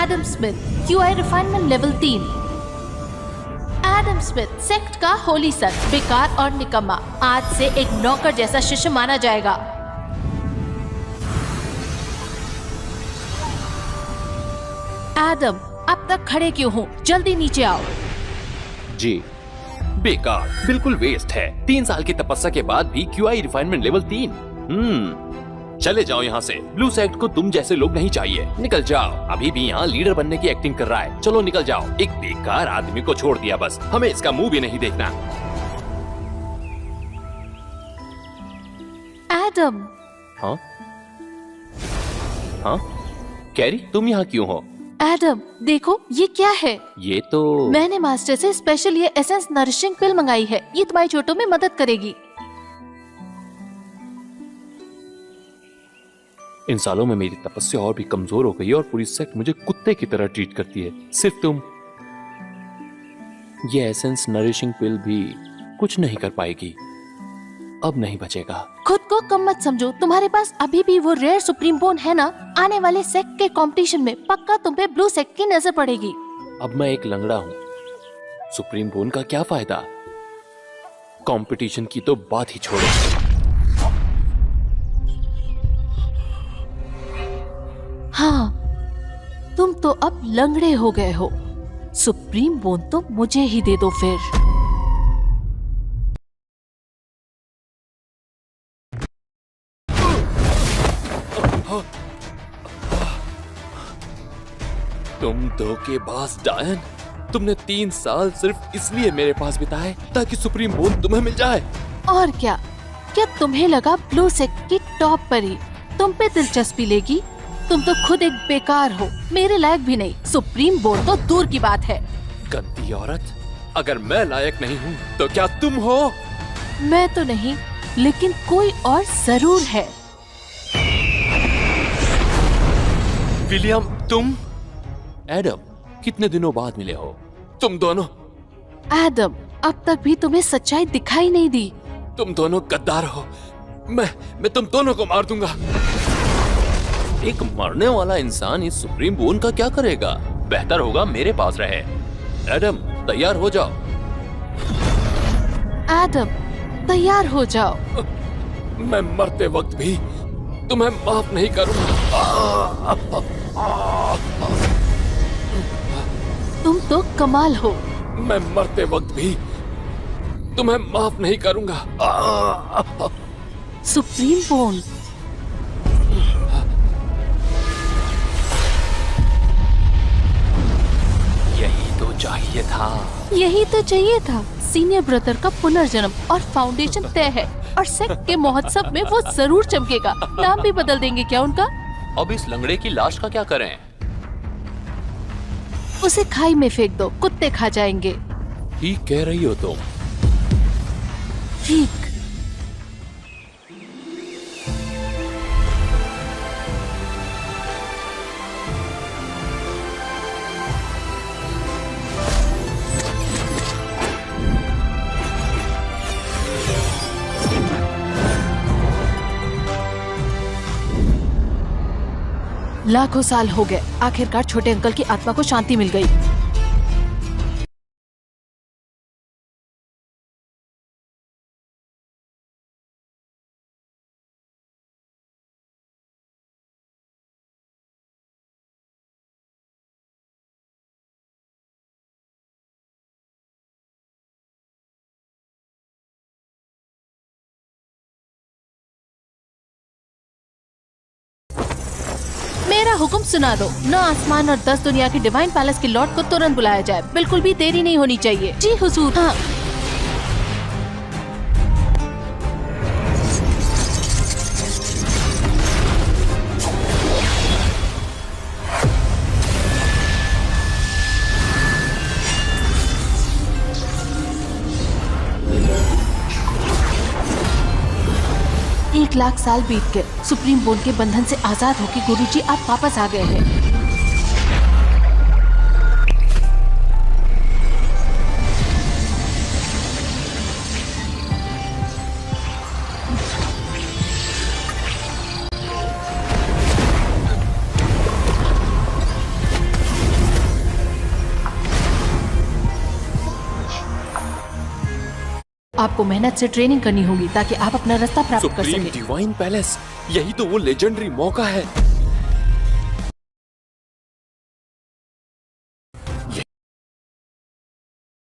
Adam Smith, QI refinement level 3। Adam Smith sect का होली सन, बेकार और निकम्मा, आज से एक नौकर जैसा शिष्य माना जाएगा। एडम, अब तक खड़े क्यों हो? जल्दी नीचे आओ। जी, बेकार, बिल्कुल वेस्ट है। 3 साल की तपस्या के बाद भी क्यूआई रिफाइनमेंट लेवल 3। चले जाओ यहाँ से। ब्लू सेक्ट को तुम जैसे लोग नहीं चाहिए। निकल जाओ। अभी भी यहाँ लीडर बनने की एक्टिंग कर रहा है। चलो निकल जाओ। एक बेकार आदमी को छोड़ दिया बस। हमें इसका मुंह भी नहीं देखना। एडम। हाँ हाँ, कैरी तुम यहाँ क्यों हो? एडम देखो, ये क्या है? ये तो मैंने मास्टर से स्पेशल ये एसेंस नरिशिंग पिल मंगाई है। ये तुम्हारी चोटों में मदद करेगी। इन सालों में मेरी तपस्या और भी कमजोर हो गई और पूरी सेक्ट मुझे कुत्ते की तरह ट्रीट करती है। सिर्फ तुम। ये एसेंस नरिशिंग पिल भी कुछ नहीं कर पाएगी। अब नहीं बचेगा। खुद को कम मत समझो। तुम्हारे पास अभी भी वो रेयर सुप्रीम बोन है ना। आने वाले सेक्ट के कंपटीशन में पक्का तुम पे ब्लू सेक्ट की नजर पड़ेगी। अब मैं एक लंगड़ा हूँ। सुप्रीम बोन का क्या फायदा? कंपटीशन की तो बात ही छोड़ो। हाँ, तुम तो अब लंगड़े हो गए हो। सुप्रीम बोन तो मुझे ही दे दो फिर। तुम धोखेबाज डायन। तुमने 3 साल सिर्फ इसलिए मेरे पास बिताए ताकि सुप्रीम बोन तुम्हें मिल जाए। और क्या तुम्हें लगा ब्लू सेक्ट की टॉप पर ही तुम पे दिलचस्पी लेगी? तुम तो खुद एक बेकार हो, मेरे लायक भी नहीं। सुप्रीम बोन तो दूर की बात है। गंदी औरत, अगर मैं लायक नहीं हूँ तो क्या तुम हो? मैं तो नहीं, लेकिन कोई और जरूर है। विलियम, तुम? एडम, कितने दिनों बाद मिले हो तुम दोनों? एडम, अब तक भी तुम्हें सच्चाई दिखाई नहीं दी। तुम दोनों गद्दार हो। मैं तुम दोनों को मार दूंगा। एक मरने वाला इंसान इस सुप्रीम बोन का क्या करेगा? बेहतर होगा मेरे पास रहे। एडम, तैयार हो जाओ। एडम, तैयार हो जाओ। मैं मरते वक्त भी तुम्हें माफ नहीं करूंगा। तुम तो कमाल हो। मैं मरते वक्त भी तुम्हें माफ नहीं करूंगा। Supreme bone. यही तो चाहिए था। यही तो चाहिए था। सीनियर ब्रदर का पुनर्जन्म और फाउंडेशन तय है। और सेक्ट के महोत्सव में वो जरूर चमकेगा। नाम भी बदल देंगे क्या उनका? अब इस लंगड़े की लाश का क्या करें? उसे खाई में फेंक दो, कुत्ते खा जाएंगे। ठीक कह रही हो तुम। ठीक। लाखों साल हो गए, आखिरकार छोटे अंकल की आत्मा को शांति मिल गई। मेरा हुक्म सुना दो। 9 आसमान और 10 दुनिया के डिवाइन पैलेस के लॉर्ड को तुरंत बुलाया जाए। बिल्कुल भी देरी नहीं होनी चाहिए। जी हुजूर। हाँ। एक लाख साल बीत गए। सुप्रीम बोन के बंधन से आजाद होकर गुरुजी आप वापस आ गए हैं। आपको मेहनत से ट्रेनिंग करनी होगी ताकि आप अपना रास्ता प्राप्त कर सुप्रीम सकें। डिवाइन पैलेस, यही तो वो लेजेंडरी मौका है